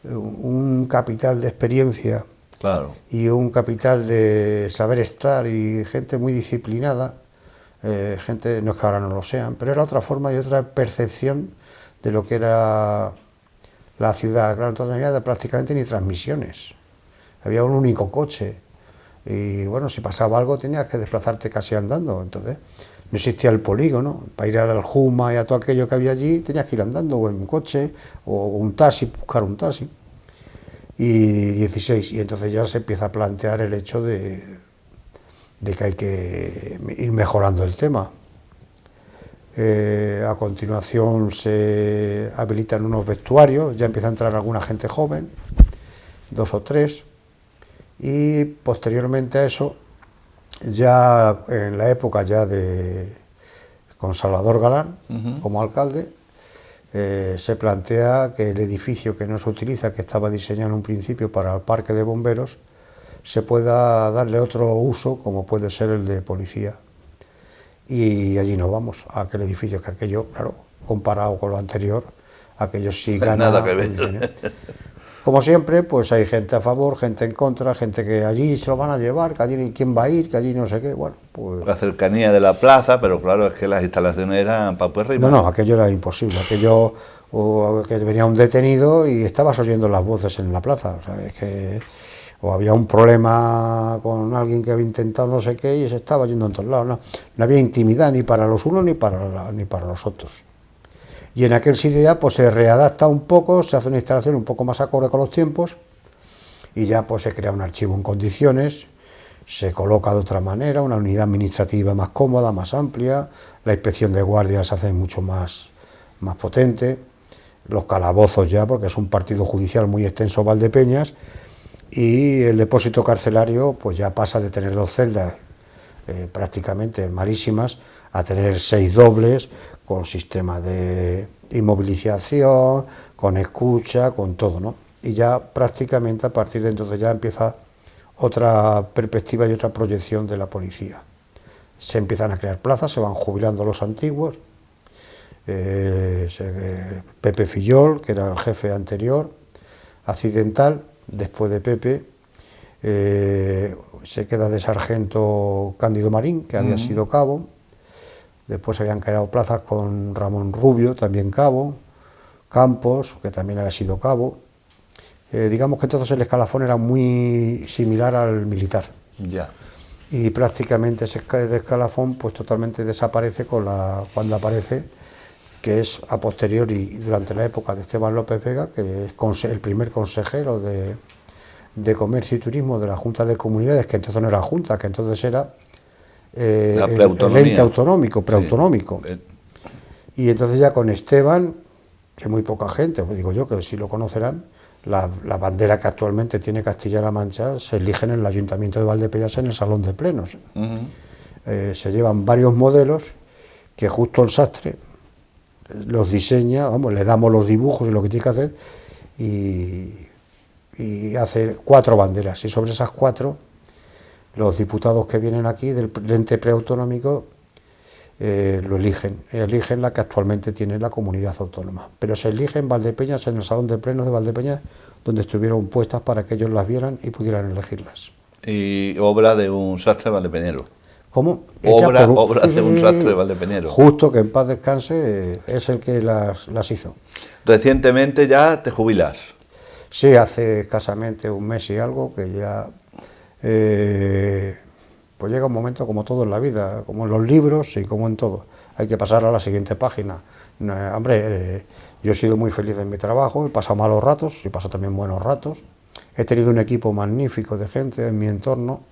un capital de experiencia, claro, y un capital de saber estar, y gente muy disciplinada, gente, no es que ahora no lo sean, pero era otra forma y otra percepción de lo que era la ciudad. Claro, entonces no había prácticamente ni transmisiones, había un único coche, y bueno, si pasaba algo tenías que desplazarte casi andando. Entonces no existía el polígono, para ir al Juma y a todo aquello que había allí tenías que ir andando, o en coche, o un taxi, buscar un taxi. Y 16, y entonces ya se empieza a plantear el hecho de que hay que ir mejorando el tema. A continuación se habilitan unos vestuarios, ya empieza a entrar alguna gente joven, 2 o 3, y posteriormente a eso, ya en la época ya con Salvador Galán como alcalde, se plantea que el edificio que no se utiliza, que estaba diseñado en un principio para el parque de bomberos, se pueda darle otro uso, como puede ser el de policía. Y allí nos vamos, a aquel edificio, que aquello, claro, comparado con lo anterior, aquello sí gana. Nada que ver. Como siempre, pues hay gente a favor, gente en contra, gente que allí se lo van a llevar, que allí quién va a ir, que allí no sé qué, bueno, pues... La cercanía de la plaza, pero claro, es que las instalaciones eran paupérrimas. No, aquello era imposible, aquello, que venía un detenido y estabas oyendo las voces en la plaza, o sea, es que... O había un problema con alguien que había intentado no sé qué y se estaba yendo en todos lados. No había intimidad ni para los unos ni para los otros. Y en aquel sitio ya pues se readapta un poco, se hace una instalación un poco más acorde con los tiempos y ya pues se crea un archivo en condiciones, se coloca de otra manera, una unidad administrativa más cómoda, más amplia, la inspección de guardias se hace mucho más potente, los calabozos ya, porque es un partido judicial muy extenso, Valdepeñas, y el depósito carcelario pues ya pasa de tener 2 celdas prácticamente malísimas a tener 6 dobles, con sistema de inmovilización, con escucha, con todo, ¿no? Y ya prácticamente a partir de entonces ya empieza otra perspectiva y otra proyección de la policía. Se empiezan a crear plazas, se van jubilando los antiguos, Pepe Fillol, que era el jefe anterior, accidental. Después de Pepe se queda de sargento Cándido Marín, que había sido cabo. Después se habían creado plazas con Ramón Rubio, también cabo, Campos, que también había sido cabo. Digamos que entonces el escalafón era muy similar al militar. Ya. Y prácticamente ese escalafón pues totalmente desaparece cuando aparece, que es a posteriori, durante la época de Esteban López Vega, que es el primer consejero de Comercio y Turismo de la Junta de Comunidades, que entonces no era Junta, que entonces era el ente autonómico, preautonómico. Sí. Y entonces ya con Esteban, que muy poca gente, pues digo yo que sí lo conocerán, la bandera que actualmente tiene Castilla-La Mancha se elige en el Ayuntamiento de Valdepeñas en el Salón de Plenos. Se llevan varios modelos que justo el sastre los diseña, vamos, le damos los dibujos y lo que tiene que hacer y hace 4 banderas, y sobre esas 4 los diputados que vienen aquí del ente preautonómico lo eligen la que actualmente tiene la comunidad autónoma, pero se elige en Valdepeñas, en el Salón de Plenos de Valdepeñas, donde estuvieron puestas para que ellos las vieran y pudieran elegirlas. Y obra de un sastre valdepeñero. ¿Cómo? Obra de un sastre valdepeñero. Justo, que en paz descanse, es el que las hizo. Recientemente ya te jubilas. Sí, hace escasamente un mes y algo que ya, pues llega un momento como todo en la vida, como en los libros y como en todo. Hay que pasar a la siguiente página. Hombre, yo he sido muy feliz en mi trabajo, he pasado malos ratos y he pasado también buenos ratos. He tenido un equipo magnífico de gente en mi entorno,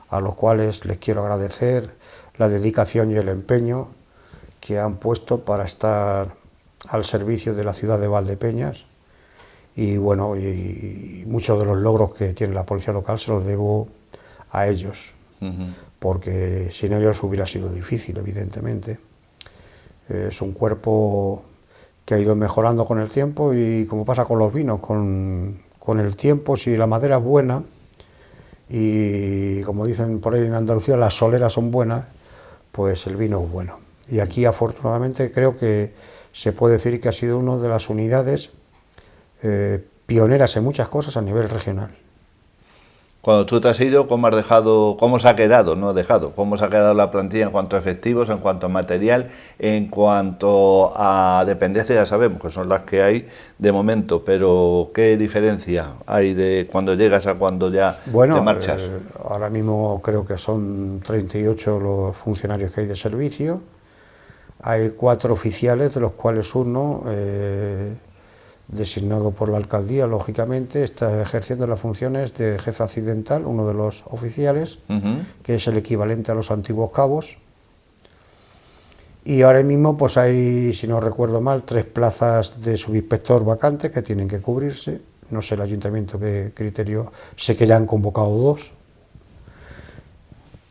a los cuales les quiero agradecer la dedicación y el empeño que han puesto para estar al servicio de la ciudad de Valdepeñas. Y bueno, y muchos de los logros que tiene la policía local se los debo a ellos, porque sin ellos hubiera sido difícil, evidentemente. Es un cuerpo que ha ido mejorando con el tiempo y como pasa con los vinos, con el tiempo, si la madera es buena y como dicen por ahí en Andalucía, las soleras son buenas, pues el vino es bueno. Y aquí afortunadamente creo que se puede decir que ha sido una de las unidades pioneras en muchas cosas a nivel regional. Cuando tú te has ido, ¿cómo has dejado, cómo se ha quedado, no dejado, cómo se ha quedado la plantilla en cuanto a efectivos, en cuanto a material, en cuanto a dependencias? Ya sabemos que son las que hay de momento, pero ¿qué diferencia hay de cuando llegas a cuando ya te marchas? Ahora mismo creo que son 38 los funcionarios que hay de servicio, hay 4 oficiales, de los cuales uno, designado por la alcaldía, lógicamente, está ejerciendo las funciones de jefe accidental, uno de los oficiales, que es el equivalente a los antiguos cabos. Y ahora mismo pues hay, si no recuerdo mal, 3 plazas de subinspector vacantes que tienen que cubrirse. No sé el ayuntamiento qué criterio, sé que ya han convocado 2.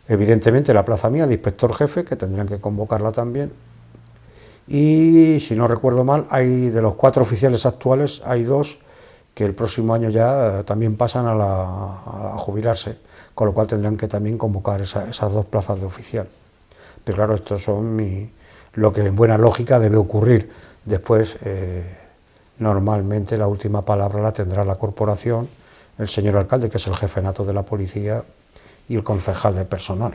Evidentemente la plaza mía de inspector jefe, que tendrán que convocarla también. Y si no recuerdo mal, hay de los 4 oficiales actuales, hay 2 que el próximo año ya también pasan a jubilarse, con lo cual tendrán que también convocar esas 2 plazas de oficial. Pero claro, esto son lo que en buena lógica debe ocurrir. Después, normalmente la última palabra la tendrá la corporación, el señor alcalde, que es el jefe nato de la policía, y el concejal de personal.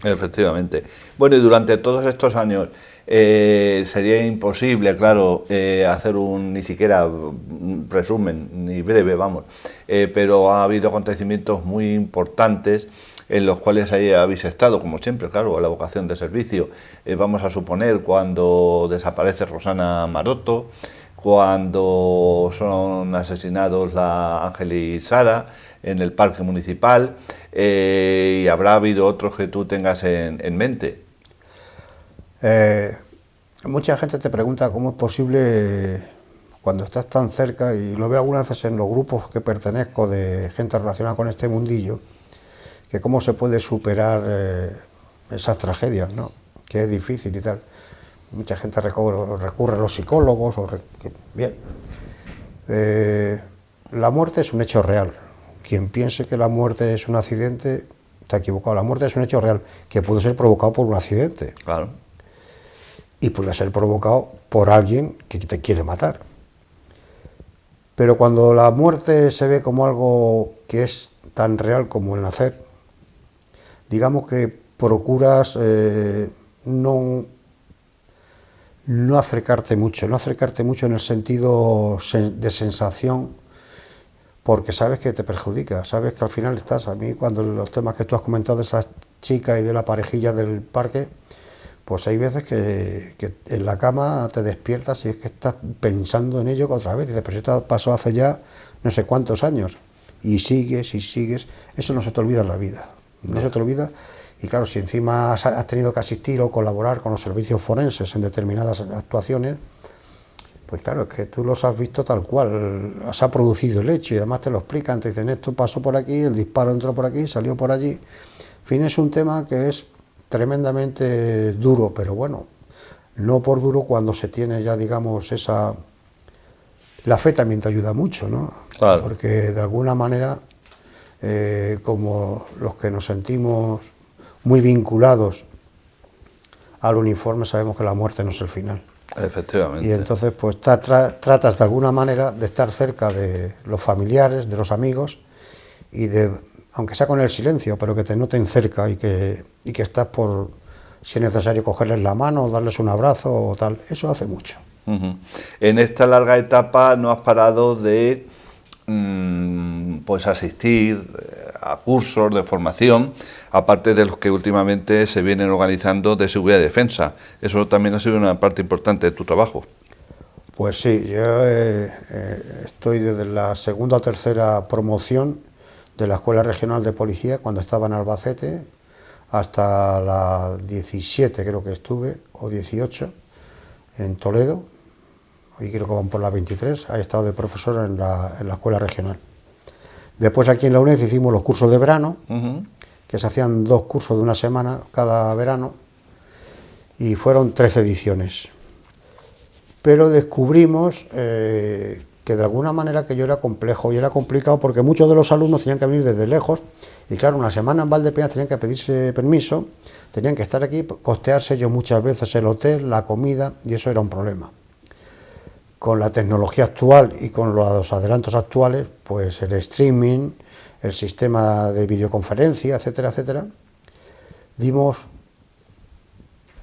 Efectivamente. Bueno, y durante todos estos años sería imposible, claro, hacer ni siquiera un resumen, ni breve, vamos, pero ha habido acontecimientos muy importantes en los cuales ahí habéis estado, como siempre, claro, a la vocación de servicio. Vamos a suponer cuando desaparece Rosana Maroto, cuando son asesinados la Ángel y Sara en el parque municipal, y habrá habido otros que tú tengas en mente. Mucha gente te pregunta cómo es posible, cuando estás tan cerca, y lo veo algunas veces en los grupos que pertenezco de gente relacionada con este mundillo, que cómo se puede superar esas tragedias, ¿no? Que es difícil y tal. Mucha gente recurre a los psicólogos. Bien, la muerte es un hecho real. Quien piense que la muerte es un accidente está equivocado. La muerte es un hecho real que puede ser provocado por un accidente. Claro. Y puede ser provocado por alguien que te quiere matar. Pero cuando la muerte se ve como algo que es tan real como el nacer, digamos que procuras no acercarte mucho en el sentido de sensación, porque sabes que te perjudica, sabes que al final estás. A mí, cuando los temas que tú has comentado de esas chicas y de la parejilla del parque, pues hay veces que en la cama te despiertas y es que estás pensando en ello otra vez. Dices, pero esto pasó hace ya no sé cuántos años, y sigues, eso no se te olvida en la vida, no se te olvida. Y claro, si encima has tenido que asistir o colaborar con los servicios forenses en determinadas actuaciones, pues claro, es que tú los has visto tal cual, se ha producido el hecho y además te lo explican, te dicen esto pasó por aquí, el disparo entró por aquí, salió por allí. En fin, es un tema que es tremendamente duro, pero bueno, no por duro cuando se tiene ya, digamos, la fe también te ayuda mucho, ¿no? Claro. Porque de alguna manera, como los que nos sentimos muy vinculados al uniforme, sabemos que la muerte no es el final. Efectivamente. Y entonces pues tratas de alguna manera de estar cerca de los familiares, de los amigos, y aunque sea con el silencio, pero que te noten cerca y que estás por, si es necesario, cogerles la mano, darles un abrazo o tal. Eso hace mucho. En esta larga etapa no has parado de pues asistir a cursos de formación, aparte de los que últimamente se vienen organizando de seguridad y defensa. Eso también ha sido una parte importante de tu trabajo. Pues sí, yo estoy desde la segunda o tercera promoción de la Escuela Regional de Policía, cuando estaba en Albacete, hasta la 17 creo que estuve, o 18, en Toledo, y creo que van por la 23, he estado de profesor en la Escuela Regional. Después aquí en la UNED hicimos los cursos de verano, que se hacían 2 cursos de una semana cada verano, y fueron 13 ediciones. Pero descubrimos que de alguna manera aquello era complejo y era complicado porque muchos de los alumnos tenían que venir desde lejos y claro, una semana en Valdepeñas tenían que pedirse permiso, tenían que estar aquí, costearse ellos muchas veces el hotel, la comida, y eso era un problema. Con la tecnología actual y con los adelantos actuales, pues el streaming, el sistema de videoconferencia, etcétera, etcétera, dimos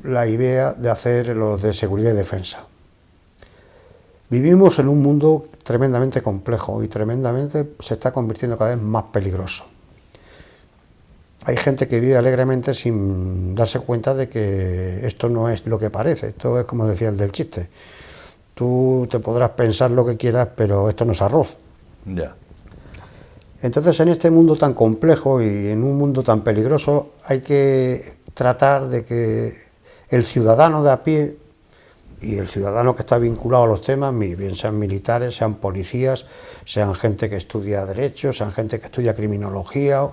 la idea de hacer los de seguridad y defensa. Vivimos en un mundo tremendamente complejo y tremendamente se está convirtiendo cada vez más peligroso. Hay gente que vive alegremente sin darse cuenta de que esto no es lo que parece, esto es como decía el del chiste. Tú te podrás pensar lo que quieras, pero esto no es arroz. Ya. Entonces, en este mundo tan complejo y en un mundo tan peligroso, hay que tratar de que el ciudadano de a pie y el ciudadano que está vinculado a los temas, bien sean militares, sean policías, sean gente que estudia derecho, sean gente que estudia criminología,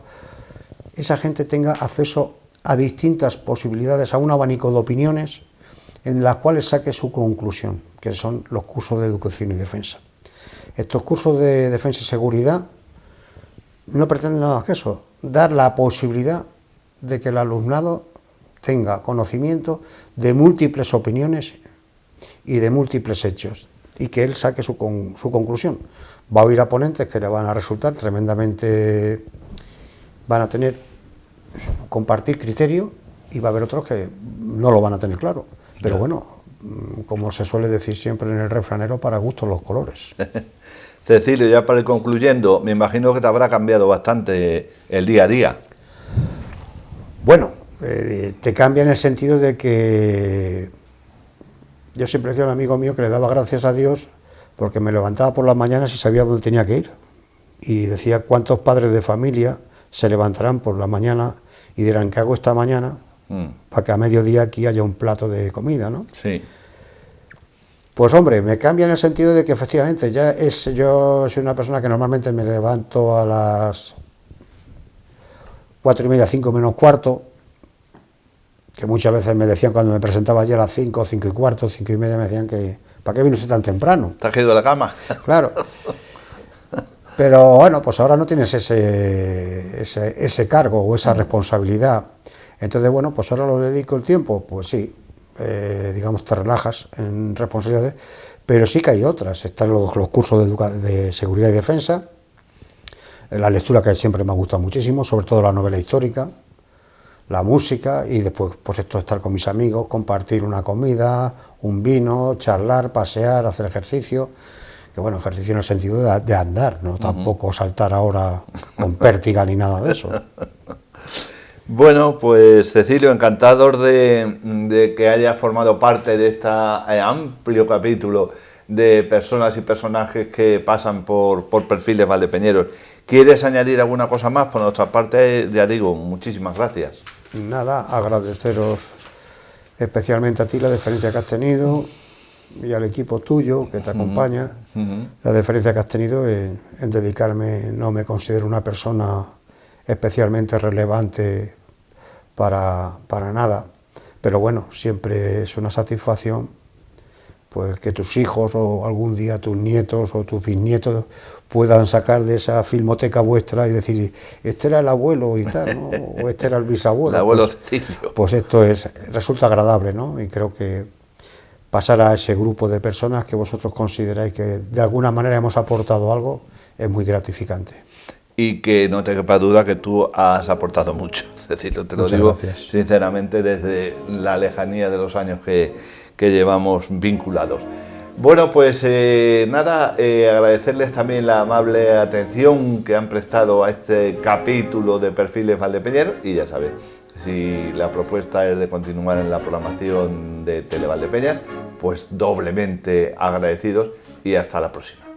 esa gente tenga acceso a distintas posibilidades, a un abanico de opiniones en las cuales saque su conclusión, que son los cursos de educación y defensa. Estos cursos de defensa y seguridad no pretenden nada más que eso, dar la posibilidad de que el alumnado tenga conocimiento de múltiples opiniones y de múltiples hechos, y que él saque su conclusión. Va a oír a ponentes que le van a resultar tremendamente, van a compartir criterio, y va a haber otros que no lo van a tener claro. Pero bueno, como se suele decir siempre en el refranero, para gustos los colores. Cecilio, ya para ir concluyendo, me imagino que te habrá cambiado bastante el día a día. Bueno, te cambia en el sentido de que yo siempre decía a un amigo mío que le daba gracias a Dios porque me levantaba por las mañanas y sabía dónde tenía que ir. Y decía cuántos padres de familia se levantarán por la mañana y dirán, ¿qué hago esta mañana? Para que a mediodía aquí haya un plato de comida, ¿no? Sí. Pues hombre, me cambia en el sentido de que efectivamente yo soy una persona que normalmente me levanto a las 4:30, 5 menos cuarto, que muchas veces me decían cuando me presentaba ya a las 5, 5:15, 5:30, me decían que ¿para qué viene usted tan temprano? ¿Te has caído de la cama? Claro. Pero bueno, pues ahora no tienes ese cargo o esa responsabilidad. Entonces, bueno, pues ahora lo dedico el tiempo, pues sí, digamos, te relajas en responsabilidades, pero sí que hay otras. Están los cursos de seguridad y defensa, la lectura que siempre me ha gustado muchísimo, sobre todo la novela histórica, la música, y después pues esto, estar con mis amigos, compartir una comida, un vino, charlar, pasear, hacer ejercicio, que bueno, ejercicio en el sentido de andar, no tampoco saltar ahora con pértiga ni nada de eso. Bueno, pues Cecilio, encantador de que haya formado parte de este amplio capítulo de personas y personajes que pasan por Perfiles Valdepeñeros. ¿Quieres añadir alguna cosa más? Por nuestra parte, ya digo, muchísimas gracias. Nada, agradeceros especialmente a ti la deferencia que has tenido y al equipo tuyo que te acompaña, la deferencia que has tenido en dedicarme. No me considero una persona especialmente relevante para nada, pero bueno, siempre es una satisfacción pues que tus hijos o algún día tus nietos o tus bisnietos puedan sacar de esa filmoteca vuestra y decir, este era el abuelo y tal, ¿no? O este era el bisabuelo. El abuelo pues, Cecilio. Pues esto resulta agradable, ¿no? Y creo que pasar a ese grupo de personas que vosotros consideráis que de alguna manera hemos aportado algo es muy gratificante. Y que no te quepa duda que tú has aportado mucho, Cecilio, te lo Muchas digo gracias. Sinceramente desde la lejanía de los años que llevamos vinculados. Bueno, pues nada, agradecerles también la amable atención que han prestado a este capítulo de Perfiles Valdepeñeros y ya sabéis, si la propuesta es de continuar en la programación de Tele Valdepeñas, pues doblemente agradecidos y hasta la próxima.